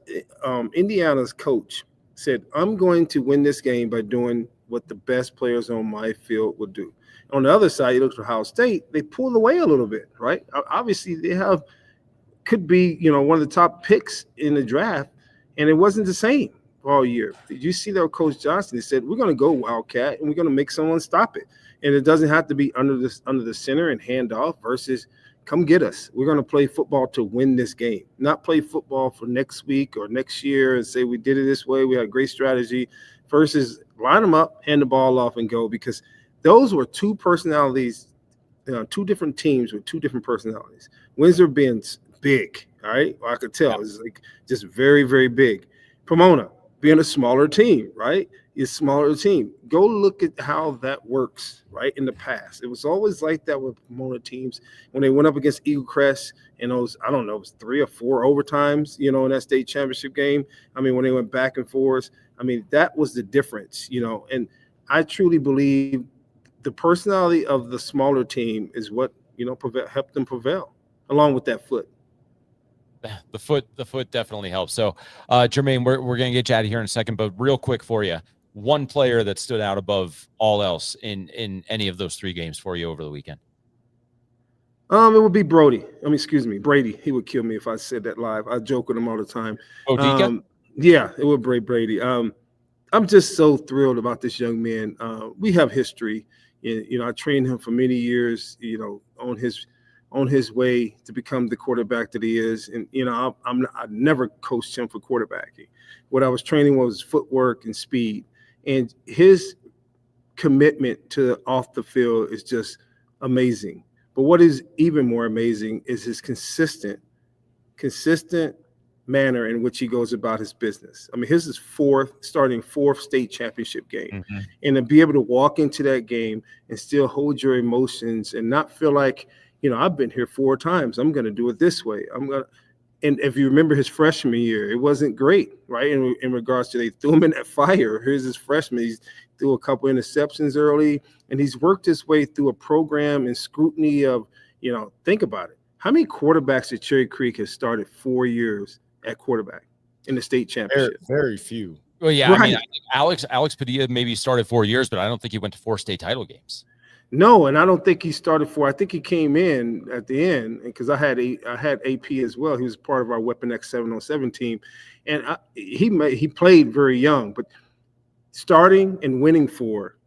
coach said, I'm going to win this game by doing what the best players on my field would do. On the other side, you look at Ohio State, they pulled away a little bit, right? Obviously, they could be, one of the top picks in the draft, and it wasn't the same all year. Did you see that Coach Johnson? He said, we're going to go Wildcat, and we're going to make someone stop it. And it doesn't have to be under the center and hand off versus come get us. We're going to play football to win this game, not play football for next week or next year and say we did it this way, we had a great strategy, versus line them up, hand the ball off, and go, because those were two personalities, two different teams with two different personalities. Windsor being big, all right? Well, I could tell. It's like just very, very big. Pomona being a smaller team, right? It's a smaller team. Go look at how that works, right, in the past. It was always like that with Pomona teams when they went up against Eagle Crest in those, I don't know, it was 3 or 4 overtimes, in that state championship game. I mean, when they went back and forth, I mean, that was the difference, and I truly believe the personality of the smaller team is what, helped them prevail, along with that foot. The foot definitely helps. So, Jermaine, we're going to get you out of here in a second, but real quick for you, one player that stood out above all else in any of those 3 games for you over the weekend. It would be Brady. He would kill me if I said that live. I joke with him all the time. Yeah, it would be Brady. I'm just so thrilled about this young man. We have history. I trained him for many years, on his way to become the quarterback that he is. And, I never coached him for quarterbacking. What I was training was footwork and speed. And his commitment to off the field is just amazing. But what is even more amazing is his consistent manner in which he goes about his business. I mean, his is starting fourth state championship game. Mm-hmm. And to be able to walk into that game and still hold your emotions and not feel like, I've been here 4 times. I'm going to do it this way. And if you remember his freshman year, it wasn't great, right? In regards to they threw him in that fire. Here's his freshman. He threw a couple interceptions early, and he's worked his way through a program and scrutiny of, think about it. How many quarterbacks at Cherry Creek has started 4 years at quarterback in the state championship? Very few. Well, yeah, Right. I mean, I think Alex Padilla maybe started 4 years, but I don't think he went to 4 state title games. No, and I don't think he started I think he came in at the end because I had AP as well. He was part of our Weapon X 707 team, and he played very young, but starting and winning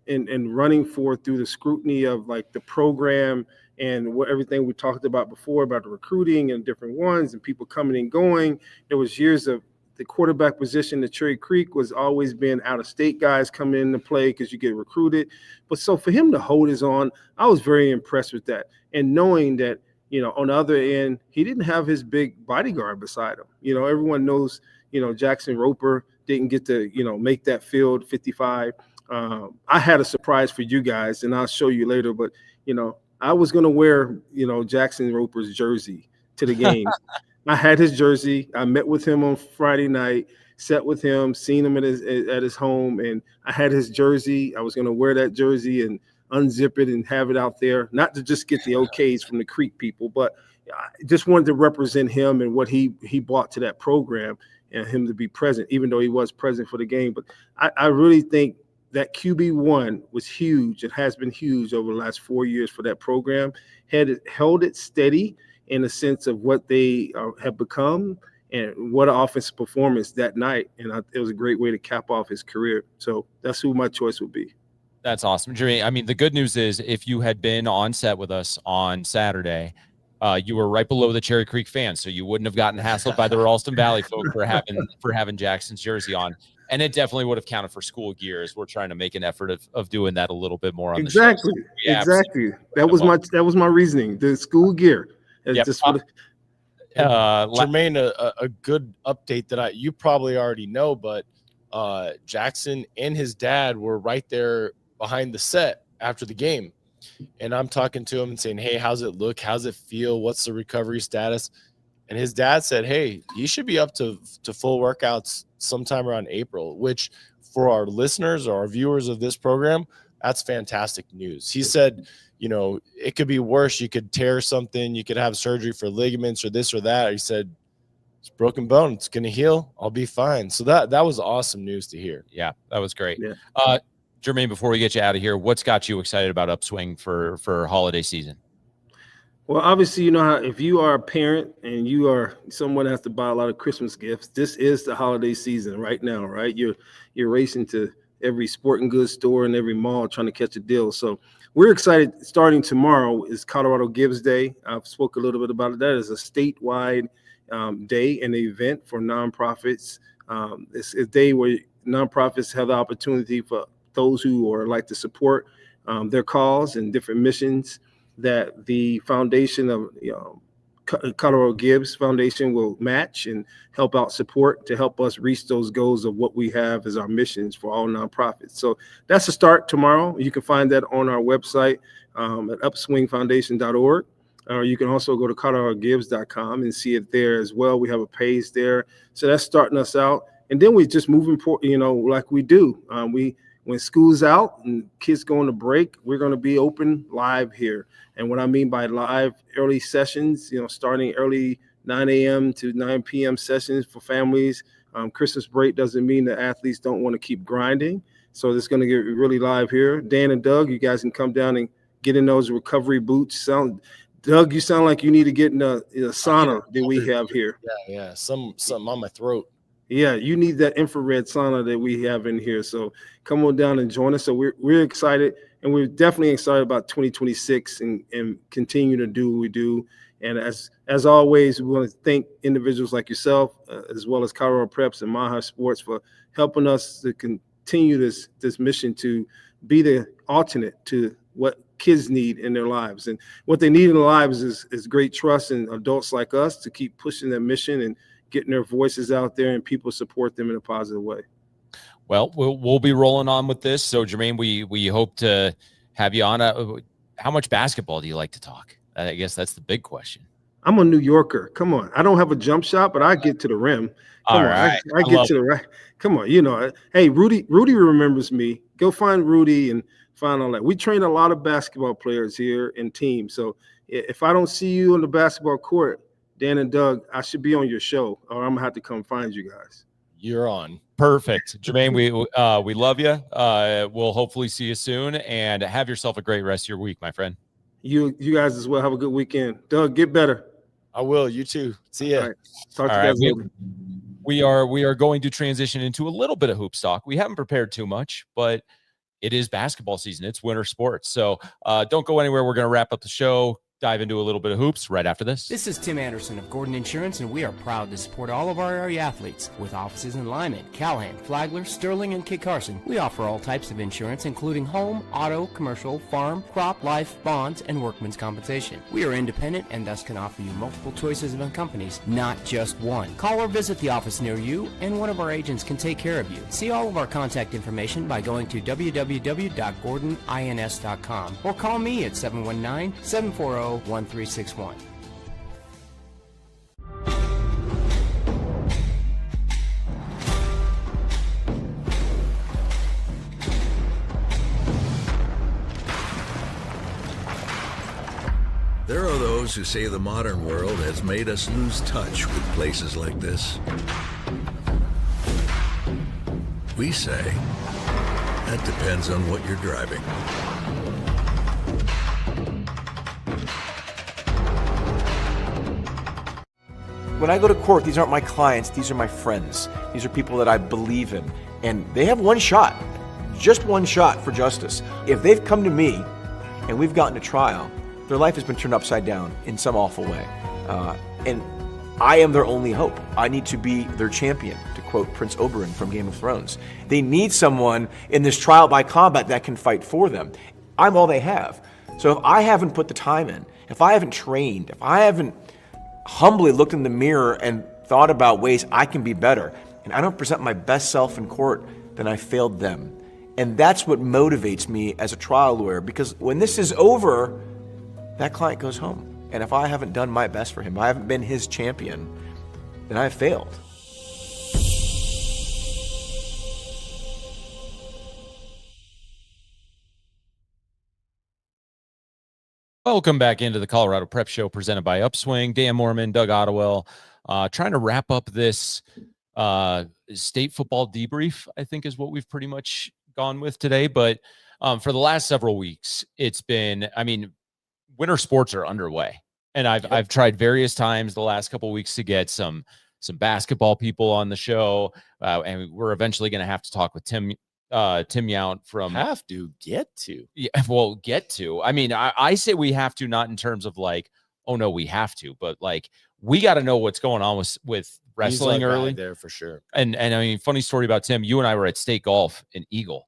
and running through the scrutiny of like the program and everything we talked about before about the recruiting and different ones and people coming and going. There was years of the quarterback position at Cherry Creek was always been out of state guys coming in to play because you get recruited. But so for him to hold his own, I was very impressed with that. And knowing that, on the other end, he didn't have his big bodyguard beside him. Everyone knows, Jackson Roper didn't get to, make that field 55. I had a surprise for you guys, and I'll show you later. But, I was going to wear, Jackson Roper's jersey to the game. I had his jersey. I met with him on Friday night, sat with him, seen him at his home, and I had his jersey. I was going to wear that jersey and unzip it and have it out there, not to just get the okays from the Creek people, but I just wanted to represent him and what he brought to that program and him to be present, even though he was present for the game. But I really think that QB1 was huge. It has been huge over the last 4 years for that program. Held it steady in a sense of what they have become and what an offensive performance that night. And it was a great way to cap off his career. So that's who my choice would be. That's awesome, Jermaine. I mean, the good news is if you had been on set with us on Saturday, you were right below the Cherry Creek fans, so you wouldn't have gotten hassled by the Ralston Valley folk for having Jackson's jersey on. And it definitely would have counted for school gear, as we're trying to make an effort of doing that a little bit more on the show. So exactly. That was my reasoning. The school gear. Yep. Jermaine, a good update that you probably already know, but Jackson and his dad were right there behind the set after the game. And I'm talking to him and saying, hey, how's it look? How's it feel? What's the recovery status? And his dad said, hey, you should be up to full workouts sometime around April, which for our listeners or our viewers of this program, that's fantastic news. He said, it could be worse. You could tear something. You could have surgery for ligaments or this or that. He said, it's broken bone. It's going to heal. I'll be fine. So that was awesome news to hear. Yeah, that was great. Yeah. Jermaine, before we get you out of here, what's got you excited about Upswing for holiday season? Well, obviously, how if you are a parent and you are someone that has to buy a lot of Christmas gifts, this is the holiday season right now, right? You're racing to every sporting goods store and every mall trying to catch a deal. So we're excited. Starting tomorrow is Colorado Gives Day. I've spoke a little bit about it. That is a statewide day and event for nonprofits. It's a day where nonprofits have the opportunity for those who are like to support their cause and different missions that the foundation of Colorado Gives Foundation will match and help out support to help us reach those goals of what we have as our missions for all nonprofits. So that's the start tomorrow. You can find that on our website at upswingfoundation.org. Or you can also go to coloradogives.com and see it there as well. We have a page there. So that's starting us out. And then we just moving, like we do. When school's out and kids go on a break, we're going to be open live here. And what I mean by live, early sessions, starting early 9 a.m. to 9 p.m. sessions for families. Christmas break doesn't mean that athletes don't want to keep grinding. So it's going to get really live here. Dan and Doug, you guys can come down and get in those recovery boots. Doug, you sound like you need to get in a sauna that we have here. Yeah, something on my throat. Yeah, you need that infrared sauna that we have in here. So come on down and join us. So we're excited, and we're definitely excited about 2026 and continue to do what we do. And as always, we want to thank individuals like yourself, as well as Colorado Preps and Maha Sports for helping us to continue this mission to be the alternate to what kids need in their lives. And what they need in their lives is great trust in adults like us to keep pushing their mission and getting their voices out there and people support them in a positive way. Well, we'll be rolling on with this. So, Jermaine, we hope to have you on. How much basketball do you like to talk? I guess that's the big question. I'm a New Yorker. Come on. I don't have a jump shot, but I get to the rim. Come on. Right. I get to the right. Come on. Hey, Rudy remembers me. Go find Rudy and find all that. We train a lot of basketball players here and teams. So, If I don't see you on the basketball court, Dan and Doug, I should be on your show, or I'm gonna have to come find you guys. You're on. Perfect. Jermaine, we love you. We'll hopefully see you soon, and have yourself a great rest of your week, my friend. You guys as well. Have a good weekend. Doug, get better. I will. You too. See ya. All right. Talk to you guys later. We are going to transition into a little bit of hoop talk. We haven't prepared too much, but it is basketball season. It's winter sports. So don't go anywhere. We're going to wrap up the show, dive into a little bit of hoops right after this. This is Tim Anderson of Gordon Insurance, and we are proud to support all of our area athletes. With offices in Lyman, Callahan, Flagler, Sterling, and Kit Carson, we offer all types of insurance, including home, auto, commercial, farm, crop, life, bonds, and workman's compensation. We are independent and thus can offer you multiple choices of companies, not just one. Call or visit the office near you, and one of our agents can take care of you. See all of our contact information by going to www.gordonins.com or call me at 719-740-1361. There are those who say the modern world has made us lose touch with places like this. We say that depends on what you're driving. When I go to court, these aren't my clients, these are my friends. These are people that I believe in. And they have one shot, just one shot for justice. If they've come to me and we've gotten to trial, their life has been turned upside down in some awful way. And I am their only hope. I need to be their champion, to quote Prince Oberyn from Game of Thrones. They need someone in this trial by combat that can fight for them. I'm all they have. So if I haven't put the time in, if I haven't trained, if I haven't humbly looked in the mirror and thought about ways I can be better, and I don't present my best self in court, then I failed them. And that's what motivates me as a trial lawyer, because when this is over, that client goes home. And if I haven't done my best for him, I haven't been his champion, then I've failed. Welcome back into the Colorado Prep Show presented by Upswing. Dan Mormon, Doug Ottewell, trying to wrap up this state football debrief, I think is what we've pretty much gone with today. But for the last several weeks, it's been, I mean, winter sports are underway. And I've tried various times the last couple of weeks to get some basketball people on the show. And we're eventually going to have to talk with Tim Yount from get to. Yeah, well, get to. I mean, I say we have to, not in terms of like, oh no, we have to, but like we got to know what's going on with wrestling early there for sure. And I mean, funny story about Tim. You and I were at State Golf in Eagle,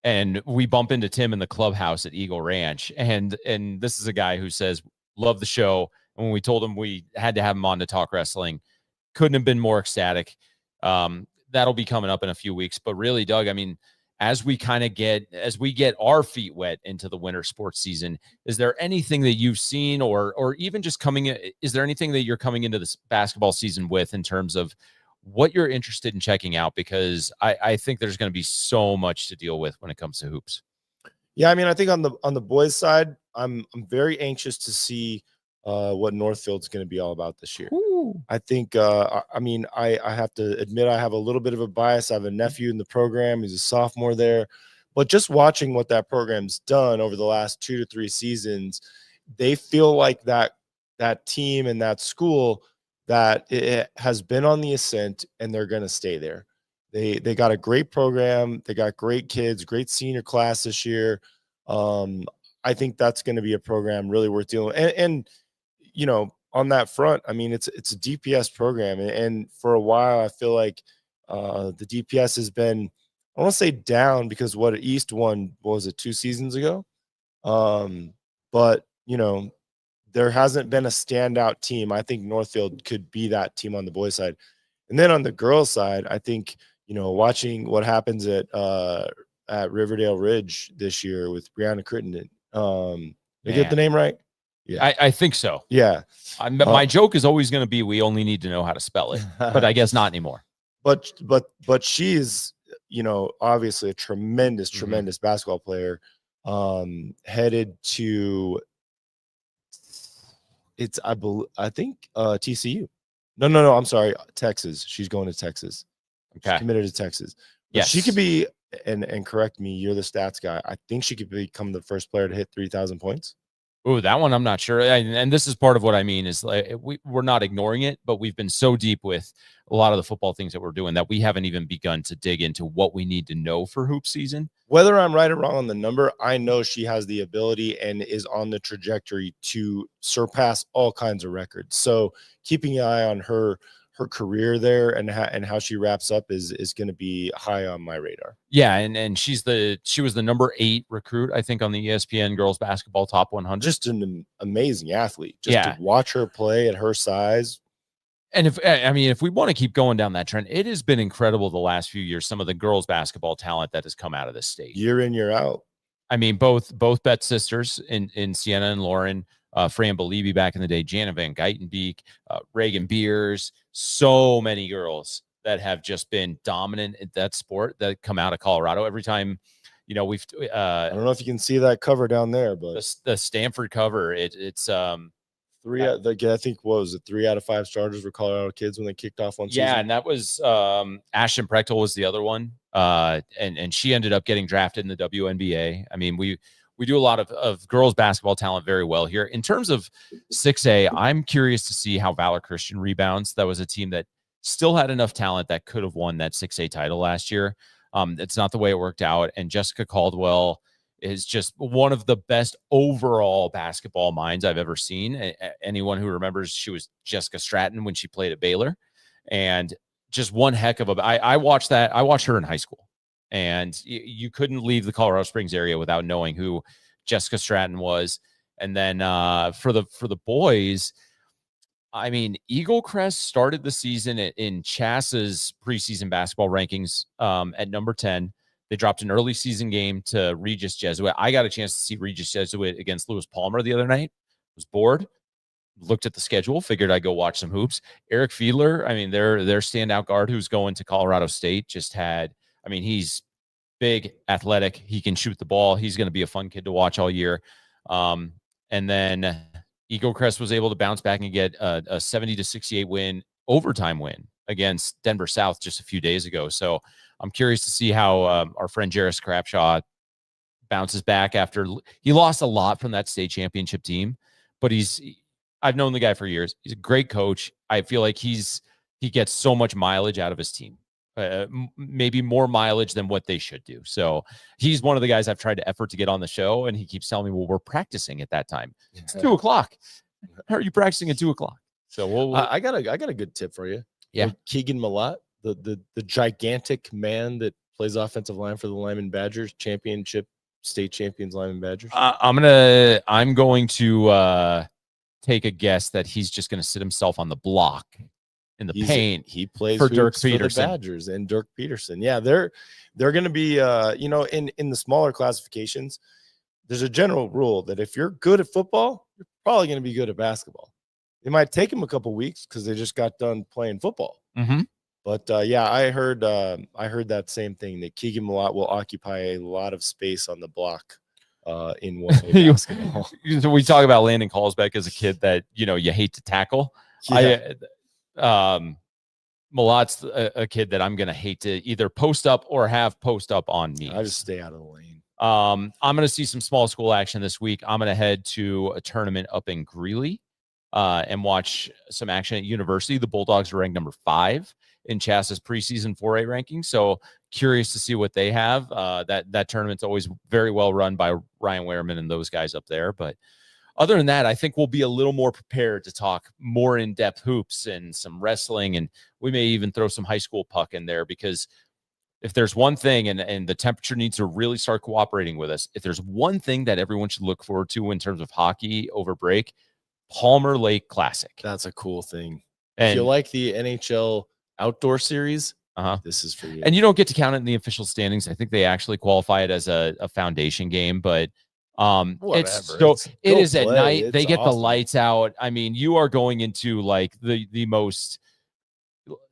and we bump into Tim in the clubhouse at Eagle Ranch. And this is a guy who says, love the show. And when we told him we had to have him on to talk wrestling, couldn't have been more ecstatic. That'll be coming up in a few weeks. But really, Doug, I mean, as we get our feet wet into the winter sports season, is there anything that you've seen or even just is there anything that you're coming into this basketball season with in terms of what you're interested in checking out? Because I think there's going to be so much to deal with when it comes to hoops. Yeah, I mean, I think on the boys' side, I'm very anxious to see what Northfield's going to be all about this year. Ooh. I think, I mean, I have to admit I have a little bit of a bias. I have a nephew in the program. He's a sophomore there. But just watching what that program's done over the last 2 to 3 seasons, they feel like that team and that school that it has been on the ascent, and they're going to stay there. They got a great program. They got great kids, great senior class this year. I think that's going to be a program really worth dealing with. And you know, on that front, I mean, it's a DPS program, and for a while, I feel like the DPS has been, I want to say down, because what East won, what was it, 2 seasons ago? But you know, there hasn't been a standout team. I think Northfield could be that team on the boys' side, and then on the girls' side, I think, you know, watching what happens at Riverdale Ridge this year with Brianna Crittenden. Did I get the name right? Yeah, I think so. Yeah. My joke is always going to be, we only need to know how to spell it, but I guess not anymore. But she is, you know, obviously a tremendous basketball player, headed to It's I think TCU. No. I'm sorry, Texas. She's going to Texas. She's Okay. committed to Texas. But Yes. she could be, and correct me, you're the stats guy. I think she could become the first player to hit 3,000 points. Oh, that one I'm not sure. And this is part of what I mean is like we're not ignoring it, but we've been so deep with a lot of the football things that we're doing that we haven't even begun to dig into what we need to know for hoop season. Whether I'm right or wrong on the number, I know she has the ability and is on the trajectory to surpass all kinds of records. So keeping an eye on her career there and how she wraps up is going to be high on my radar. Yeah, and she was the number 8 recruit, I think, on the ESPN Girls Basketball Top 100. Just an amazing athlete. Just to watch her play at her size. And if we want to keep going down that trend, it has been incredible the last few years, some of the girls basketball talent that has come out of this state. Year in, year out. I mean, both Bet sisters in Sienna and Lauren, Fran Beliebe back in the day, Jana Van Geitenbeek, Reagan Beers, so many girls that have just been dominant at that sport that come out of Colorado. Every time, I don't know if you can see that cover down there, but the Stanford cover, it's I think what was it, 3 out of 5 starters were Colorado kids when they kicked off one season. Yeah, and that was Ashton Prechtel was the other one. And she ended up getting drafted in the WNBA. I mean, we do a lot of girls basketball talent very well here. In terms of 6A, I'm curious to see how Valor Christian rebounds. That was a team that still had enough talent that could have won that 6A title last year. It's not the way it worked out. And Jessica Caldwell is just one of the best overall basketball minds I've ever seen. Anyone who remembers, she was Jessica Stratton when she played at Baylor, and just one heck of a. I watched that. I watched her in high school, and you couldn't leave the Colorado Springs area without knowing who Jessica Stratton was. And then for the boys, I mean, Eagle Crest started the season in Chassa's preseason basketball rankings at number 10. They dropped an early season game to Regis Jesuit. I got a chance to see Regis Jesuit against Lewis Palmer the other night. Was bored, looked at the schedule, figured I'd go watch some hoops. Eric Fiedler, I mean, their standout guard who's going to Colorado State he's big, athletic. He can shoot the ball. He's going to be a fun kid to watch all year. And then Eagle Crest was able to bounce back and get a 70-68 overtime win against Denver South just a few days ago. So I'm curious to see how our friend Jarris Crapshaw bounces back after he lost a lot from that state championship team, but I've known the guy for years. He's a great coach. I feel like he gets so much mileage out of his team, maybe more mileage than what they should do. So he's one of the guys I've tried to effort to get on the show, and he keeps telling me, well, we're practicing at that time. It's 2:00. How are you practicing at 2:00? So I got a good tip for you. Yeah. Keegan Malat, the gigantic man that plays offensive line for the Lyman Badgers, state champions Lyman Badgers. I'm going to take a guess that he's just going to sit himself on the block in the paint. He plays for Dirk Peterson. For the Badgers and Dirk Peterson. Yeah, they're going to be in the smaller classifications. There's a general rule that if you're good at football, you're probably going to be good at basketball. It might take them a couple weeks because they just got done playing football. Mm-hmm. But I heard that same thing, that Keegan Malat will occupy a lot of space on the block in one basketball. So we talk about Landon Callsbeck as a kid that you hate to tackle. Yeah. Malat's a kid that I'm gonna hate to either post up or have post up on me. I just stay out of the lane. I'm gonna see some small school action this week. I'm gonna head to a tournament up in Greeley and watch some action at University. The Bulldogs are ranked number 5 in Chassa's preseason 4A ranking. So curious to see what they have. That tournament's always very well run by Ryan Wehrman and those guys up there. But other than that, I think we'll be a little more prepared to talk more in-depth hoops and some wrestling. And we may even throw some high school puck in there, because if there's one thing, and the temperature needs to really start cooperating with us, if there's one thing that everyone should look forward to in terms of hockey over break, Palmer Lake Classic. That's a cool thing. And if you like the NHL outdoor series, this is for you. And you don't get to count it in the official standings. I think they actually qualify it as a foundation game, but it is at night. They get awesome. The lights out. I mean, you are going into like the most,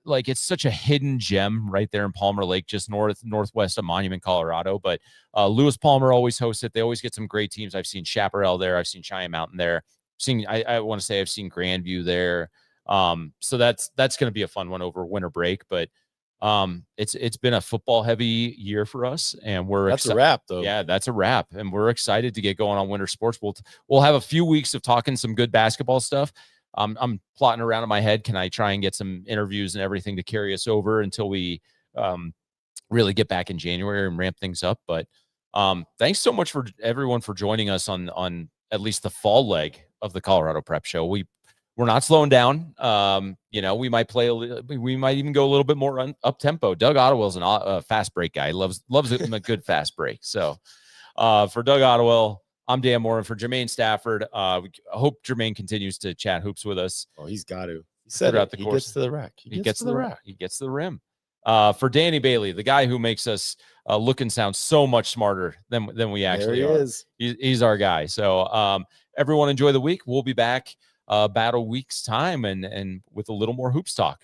like, it's such a hidden gem right there in Palmer Lake, just northwest of Monument, Colorado. But Lewis Palmer always hosts it. They always get some great teams. I've seen Chaparral there. I've seen Cheyenne Mountain there. I want to say I've seen Grandview there. So that's going to be a fun one over winter break. But it's been a football heavy year for us, and that's a wrap though. Yeah, that's a wrap, and we're excited to get going on winter sports. We'll have a few weeks of talking some good basketball stuff. I'm plotting around in my head. Can I try and get some interviews and everything to carry us over until we really get back in January and ramp things up? But thanks so much for everyone for joining us on at least the fall leg of the Colorado Prep Show. We're not slowing down. We might we might even go a little bit more up tempo. Doug Ottewell's a fast break guy. He loves a good fast break. So for Doug Ottewell, I'm Dan Moore, and for Jermaine Stafford. I hope Jermaine continues to chat hoops with us. Oh, he's got to. He said throughout the course. He gets to the rack. He gets to the rack. He gets to the rim. For Danny Bailey, the guy who makes us look and sound so much smarter than we actually are. He's our guy. So everyone enjoy the week. We'll be back about a week's time and with a little more hoops talk.